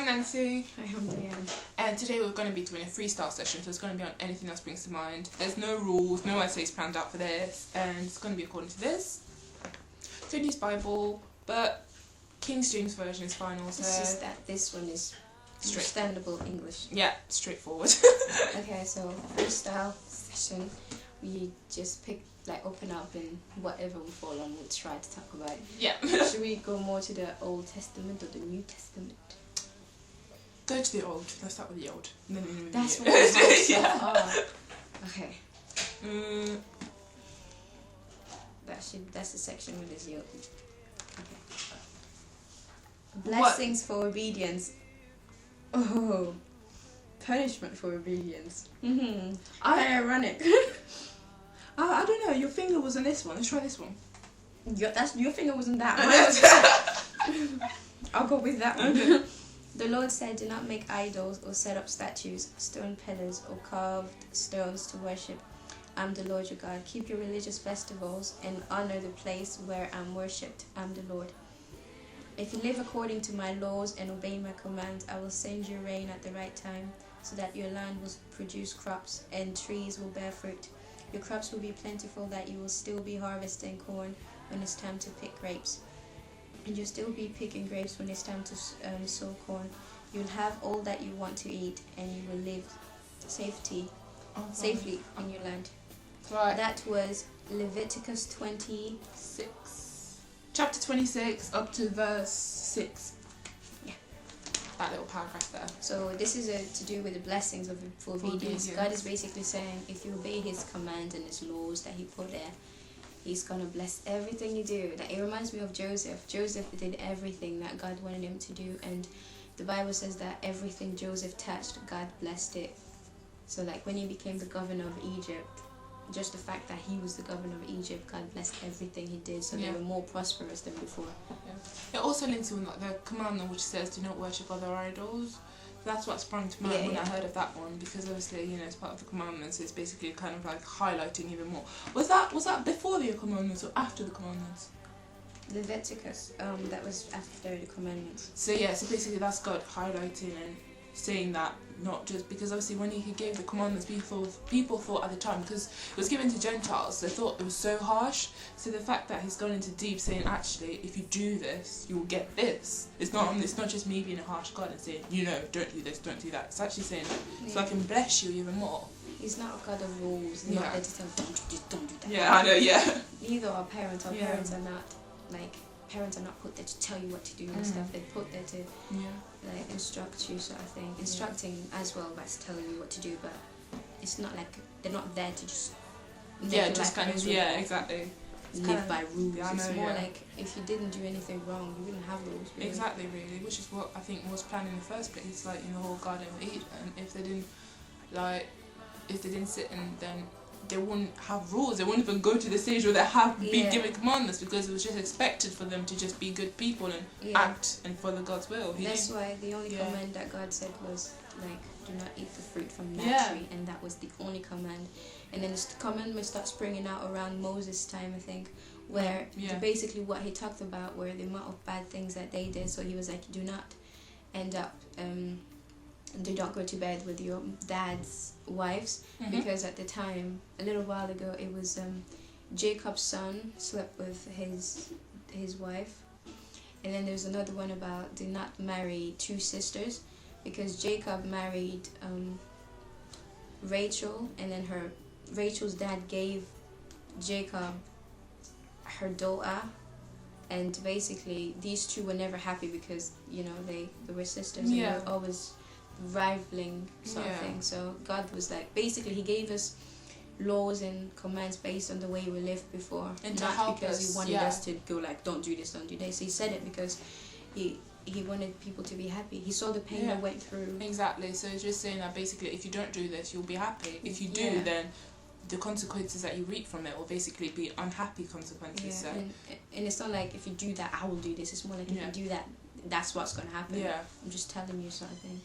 Nancy. I am Diane. And today we're going to be doing a freestyle session, so it's going to be on anything that springs to mind. There's no rules, no essays planned out for this, and it's going to be according to this. Don't use Bible, but King James Version is fine also. It's just that this one is understandable English. Yeah, straightforward. Okay, so freestyle session. We just pick, open up and whatever we fall on, we'll try to talk about it. Yeah. Should we go more to the Old Testament or the New Testament? Go to the old. Let's start with the old. And then with That's the what it's yeah. Okay. That's the section where there's yoke. Okay. Blessings for obedience. Oh. Punishment for obedience. Ironic. I don't know, your finger was on this one. Let's try this one. Your finger wasn't that. Mine was that. I'll go with that one. Okay. The Lord said, "Do not make idols or set up statues, stone pillars, or carved stones to worship. I'm the Lord your God. Keep your religious festivals and honor the place where I'm worshipped. I'm the Lord. If you live according to my laws and obey my commands, I will send you rain at the right time, so that your land will produce crops and trees will bear fruit. Your crops will be plentiful, that you will still be harvesting corn when it's time to pick grapes. And you'll still be picking grapes when it's time to sow corn. You'll have all that you want to eat, and you will live safely in your land." Right. That was Leviticus 26. Chapter 26 up to verse 6. Yeah. That little paragraph there. So this is to do with the blessings for obedience. God is basically saying, if you obey his commands and his laws that he put there, he's going to bless everything you do. It reminds me of Joseph. Joseph did everything that God wanted him to do, and the Bible says that everything Joseph touched, God blessed it. So when he became the governor of Egypt, just the fact that he was the governor of Egypt, God blessed everything he did, so they were more prosperous than before. Yeah. It also links in the commandment which says, "Do not worship other idols." That's what sprung to mind when I heard of that one, because obviously, it's part of the commandments. It's basically kind of highlighting even more. Was that before the commandments or after the commandments? Leviticus, that was after the commandments. So basically that's God highlighting and saying that, not just because obviously when he gave the commandments, people thought at the time, because it was given to Gentiles, they thought it was so harsh. So the fact that he's gone into deep, saying actually if you do this you will get this, it's not just me being a harsh God and saying don't do this, don't do that. It's actually saying so I can bless you even more. He's not a God of rules. He's not there to tell don't do this, don't do that. Yeah, I know. Yeah. Neither are parents. Our parents are not parents are not put there to tell you what to do and stuff. They're put there to instruct you, sort of thing. Instructing as well as telling you what to do, but it's not they're not there to just exactly live by rules. It's more if you didn't do anything wrong, you wouldn't have rules. Really. Exactly, really, which is what I think was planned in the first place, in the whole Garden of Eden. If they didn't sit and then they wouldn't have rules. They wouldn't even go to the stage where they have been given commandments, because it was just expected for them to just be good people and act and follow God's will. That's why the only command that God said was do not eat the fruit from that tree, and that was the only command. And then the commandments start springing out around Moses' time, I think, where basically what he talked about were the amount of bad things that they did. So he was do not end up do not go to bed with your dad's wives, because at the time, a little while ago, it was Jacob's son slept with his wife, and then there's another one about do not marry two sisters, because Jacob married Rachel, and then Rachel's dad gave Jacob her daughter, and basically these two were never happy because they were sisters and they were always rivaling sort of thing. So God was basically he gave us laws and commands based on the way we lived before, and not because he wanted us to go don't do this, don't do this. He said it because he wanted people to be happy. He saw the pain I went through. Exactly. So it's just saying that basically if you don't do this you'll be happy. If you do, then the consequences that you reap from it will basically be unhappy consequences. So. And it's not if you do that I will do this. It's more if you do that, that's what's going to happen. I'm just telling you sort of thing.